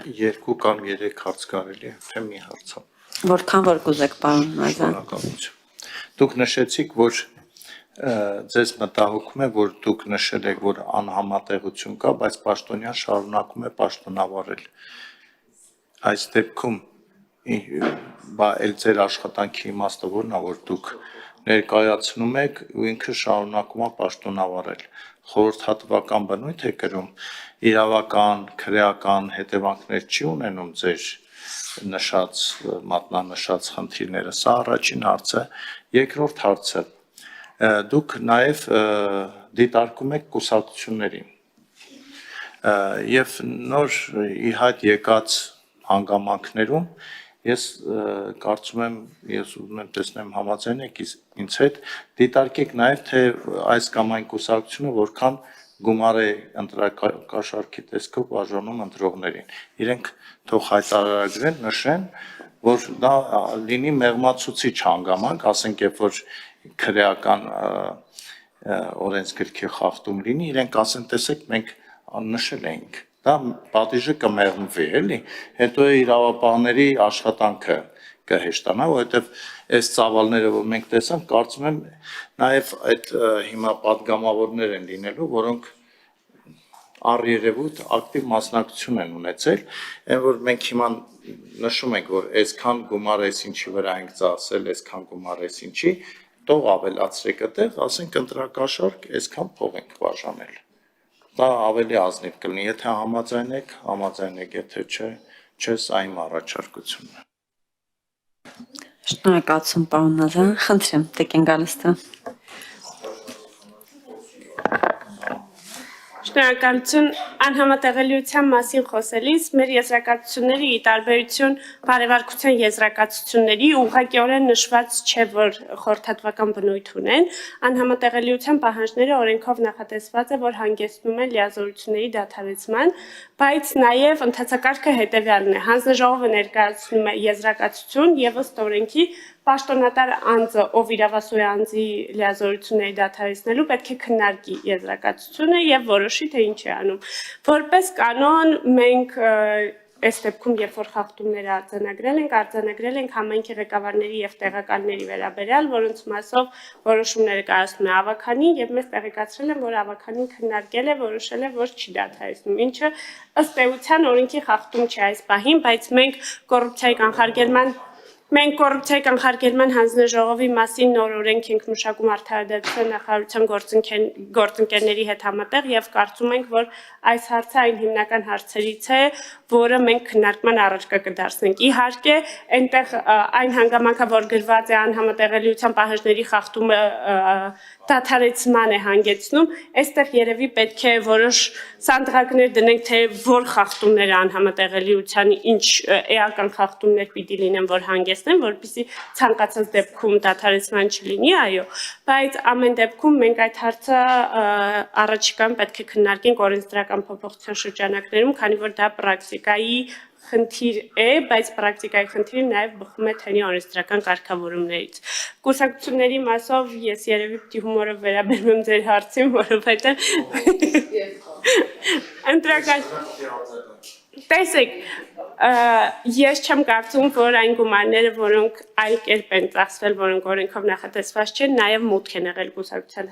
Երկու կամ երեք հարց կարելի է, թե մի հարցը։ Որքան որ կուզեք, պարոն Մազան։ Շնորհակալություն։ Դուք նշեցիք, որ ձեզ մտահոգում է, որ դուք նշել եք, որ անհամատեղություն կա, բայց պաշտոնյան շարունակում է պաշտոնավարել։ Այս դեպքում էլ ձեր աշխատանքի իմաստը որն է, որ դուք ներկայացնում եք ու ինքը շարունակում է պաշտոնավարել։ Խորհրդատվական բնույթ է կրում, իրավական, քրեական հետևանքներ չի ունենում ձեր նշած մատնանշած խնդիրները։ Սա առաջին հարցը, երկրորդ հարցը։ Դուք նաև դիտարկում եք կուսակցություններին եւ նոր ի հայտ եկած հանգամանքներում ես կարծում եմ, ես ուզում եմ տեսնեմ համաձայն եք ինձ հետ, դիտարկեք նաև թե այս կամ այն կուսակցությունը որքան գումար է ընտրակաշառքի տեսքով բաժանում ընտրողներին։ Իրենք թող հայտարարագրեն, նշեն, որ դա լինի մեղմացուցիչ հանգամանք, ասենք երբ որ քրեական օրենսգրքի խախտում լինի, իրենք ասեն, տեսեք, մենք նշել էինք, դա պատիժը կմեղմվի, էլի, հետո իրավապահների աշխատանքը կհեշտանա, որովհետև այս ծավալները, որ մենք տեսանք, կարծում եմ նաև այդ հիմա պատգամավորներ են լինելու, որոնք առերևույթ ակտիվ մասնակցություն են ունեցել, այն որ մենք հիմա նշում ենք, որ այսքան գումար այսինչի վրա ենք ծախսել, այսքան գումար այսինչի, թող ավելացրեք այդտեղ, ասենք ընտրակաշառք, այսքան փող ենք բաժանել։ Դա ավելի ազնիվ կլինի, եթե համաձայն եք, եթե չէ, սա իմ առաջարկությունն է։ Շնորհակալություն, պարոն Մազան, խնդրեմ, Տիկին Գալստյան։ Շնորհակալություն, անհամատեղելիության մասին խոսելիս մեր եզրակացությունները ի տարբերություն բարևարկության եզրակացությունների ուղղակիորեն նշված չէ, որ խորհրդատվական բնույթ ունեն, անհամատեղելիության պահանջները օրենքով նախատեսված է, որ հանգեցնում են լիազորությունների դադարեցման, բայց նաև ընթացակարգը հետևյալն է, հանձնաժողովը ներկայացնում է եզրակացություն եւ ըստ օրենքի պաշտոնատար անձը, ով իրավասու է անձի լիազորությունների դադարեցնելու, պետք է քննարկի եզրակացությունը եւ որոշի, թե ինչ է անում։ Որպես կանոն մենք այս դեպքում, երբ որ խախտումները արձանագրել ենք համայնքի ղեկավարների եւ տեղականների վերաբերյալ, որոնց մասով որոշումները կայացնում է ավականին եւ մեզ տեղեկացրել են, որ ավականին քննարկել է, որոշել է, որ չի դադարեցնում, ինչը ըստ էության օրենքի խախտում չէ այս պահին, բայց մենք կոռուպցիայի կանխարգելման հանձնաժողովի մասին նոր օրենք ենք մշակում արդարադատության նախարարության գործընկերների հետ համատեղ եւ կարծում ենք, որ այս հարցը այն հիմնական հարցերից է, որը մենք քննարկման առարկա կդարձնենք։ Իհարկե, այնտեղ այն հանգամանքը, որ գրված է անհամատեղելիության պահանջների խախտումը դադարեցման է հանգեցնում, այստեղ երևի պետք է որոշ սանդղակներ դնենք, թե որ խախտումները անհամատեղելիության ինչ էական խախտումներ պիտի լինեն, որ հանգեցնեն, որպեսզի ցանկացած դեպքում դադարեցման չլինի, այո, բայց ամեն դեպքում մենք այդ հարցը առաջիկայում պետք է քննարկենք օրենսդրական փոփոխության շրջանակներում, քանի որ դա պրակտիկայի խնդիր է, բայց պրակտիկայի խնդիրը նաև բխում է թերի օրենսդրական կարգավորումներից։ Կուսակցությունների մասով ես երևի պիտի հումորով վերաբերում եմ ձեր հարցին, որովհետև ընտրական տեսեք, ես չեմ կարծում, որ այն գումարները, որոնք այլ կերպ են ծախսվել, որոնք օրենքով նախատեսված չեն, նաև մուտք են եղել կուսակցության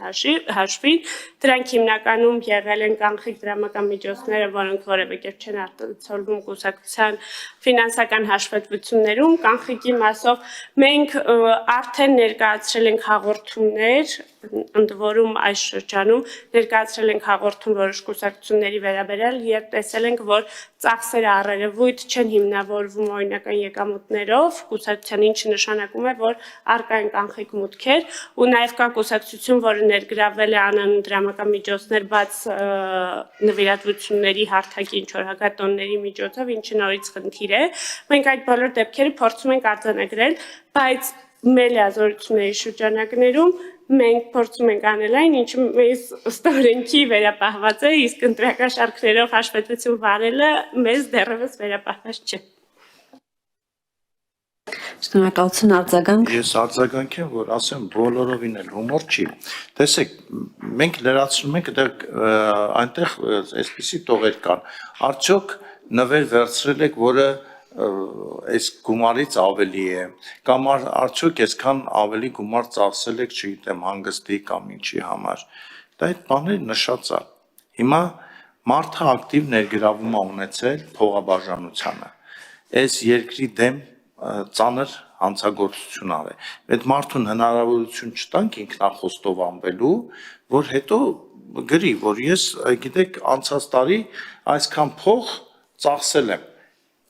հաշվին, դրանք հիմնականում եղել են կանխիկ դրամական միջոցները, որոնք որևէ կերպ չեն արտացոլվում կուսակցության ֆինանսական հաշվետվություններում, կանխիկի մասով մենք արդեն ներկայացրել ենք հաղորդումներ, ընդ որում այս շրջանում ներկայացրել ենք հաղորդում որոշ կուսակցությունների վերաբերյալ, երբ տեսել ենք, որ ծախսերը առերևույթ չեն հիմնավորվում օրինական եկամուտներով, կուսակցության ինչը նշանակում է, որ առկա են կանխիկ մուտքեր, ու նաև կա կուսակցություն, որը ներգրավել է անանուն դրամական միջոցներ բաց նվիրատվությունների հարթակի ինչ-որ հակատոնների միջոցով, ինչը նորից խնդիր է։ Մենք այդ բոլոր դեպքերը փորձում ենք արձանագրել, բայց մեր լիազորությունների շրջանակներում մենք փորձում ենք անել այն, ինչը մեզ ըստ օրենքի վերապահված է, իսկ ընտրակաշառքներով հաշվետվություն վարելը մեզ դեռևս վերապահված չէ։ Շնորհակալություն, արձագանք։ Ես արձագանք եմ, որ ասեմ, բոլորովին էլ հումոր չի։ Տեսեք, մենք լրացնում ենք այնտեղ այսպիսի տողեր կան։ Արդյոք նվեր վերցրել եք, որը այս գումարից ավելի է, կամ արդյոք այսքան ավելի գումար ծախսել եք, չգիտեմ, հանգստի կամ ինչի համար, դա այդ բաները նշած է։ Հիմա մարդը ակտիվ ներգրավում է ունեցել փողաբաժանությանը, այս երկրի դեմ ծանր հանցագործություն արել, այդ մարդուն հնարավորություն չտանք ինքնախոստովանվելու, որ հետո գրի, որ ես, գիտեք, անցած տարի այսքան փող ծախսել եմ,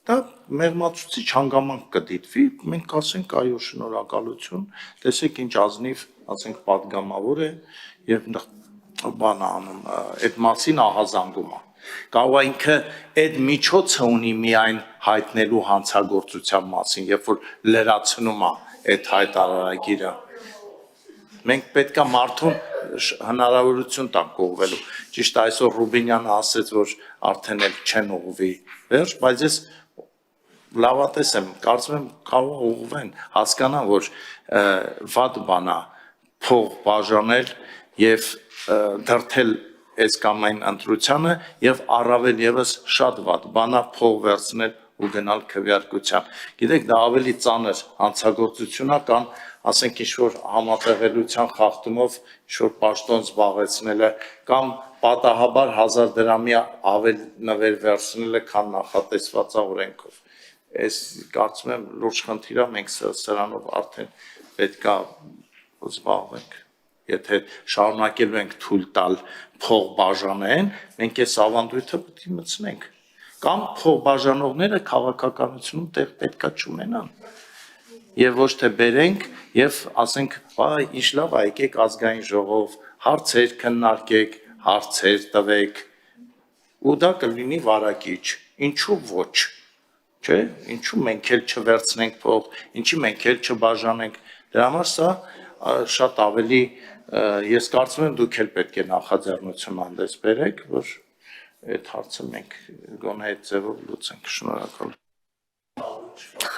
դա մեղմացուցիչ հանգամանք կդիտվի, մենք կասենք այո շնորհակալություն, տեսեք ինչ ազնիվ, ասենք պատգամավոր է եւ բան անում, այդ մասին ահազանգում է։ Կարող է ինքը այդ միջոցը ունի միայն հայտնելու հանցագործության մասին, երբ որ լրացնում է այդ հայտարարագիրը։ Մենք պետք է մարդուն հնարավորություն տանք ուղղվելու։ Ճիշտ այսօր Ռուբինյանը ասաց, որ արդեն էլ չեն ուղղվի վերջ, բայց ես լավատես եմ, կարծում եմ կարող ուղղվեն, հասկանան, որ վատ բան է փող բաժանել եւ դրթել այս կամ այն ընտրությանը եւ առավել եւս շատ վատ բան է փող վերցնել ու գնալ քվեարկության։ Գիտեք, դա ավելի ծանր հանցագործություն է, կամ ասենք ինչ-որ համատեղելիության խախտումով ինչ-որ պաշտոն զբաղեցնելը, կամ պատահաբար 1000 դրամի ավել նվեր վերցնելը, քան նախատեսված է օրենքով։ Այս կարծում եմ լուրջ խնդիր է, մենք սրանով արդեն պետք է զբաղվենք։ Եթե շարունակելու ենք թույլ տալ փող բաժանեն, մենք այս ավանդույթը պետք է մտցնենք։ Կամ փող բաժանողները քաղաքականությունում տեղ պետքա չունենան։ Եվ ոչ թե բերենք եւ ասենք, «Այ ինչ լավ է, եկեք ազգային ժողով, հարցեր քննարկեք, հարցեր տվեք»։ Ու դա կլինի վարակիչ։ Ինչու ոչ։ Չէ՞, ինչու մենք էլ չվերցնենք փող, ինչի մենք էլ չբաժանենք։ Դրա համար սա շատ ավելի ես կարծում եմ դուք էլ պետք է նախաձեռնություն հանդես բերեք, որ այդ հարցը մենք գոնե այդ ձևով լուծենք։ Շնորհակալ։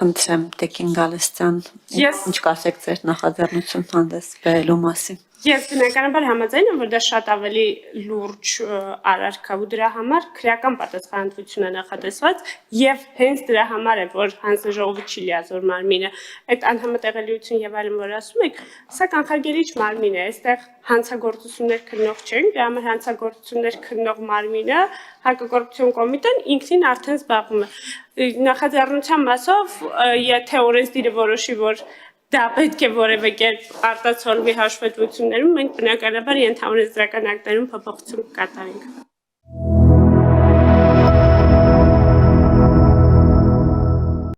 Խնդրեմ Տեկին Գալստյան, ինչ կասեք ձեր նախաձեռնություն հանդես բերելու մասին։ Ես բնականաբար համաձայն եմ, որ դա շատ ավելի լուրջ արարք է ու դրա համար քրեական պատասխանատվություն է նախատեսված եւ հենց դրա համար է, որ հանձնաժողովը չի լիազոր մարմինը, այդ անհամատեղելիություն եւ այլն որ ասում եք, սա կանխարգելիչ մարմին է, այստեղ հանցագործություններ քննող չեն, դրա համար հանցագործություններ քննող մարմինը հակակոռուպցիոն կոմիտեն ինքնին արդեն զբաղվում է նախաձեռնության մասով, եթե օրենսդիրը որոշի, որ դա պետք է որևէ կերպ արտացոլվի հաշվետվություններում, մենք բնականաբար ընդհանուր եզրական ակտերում փոփոխություն կկատարենք։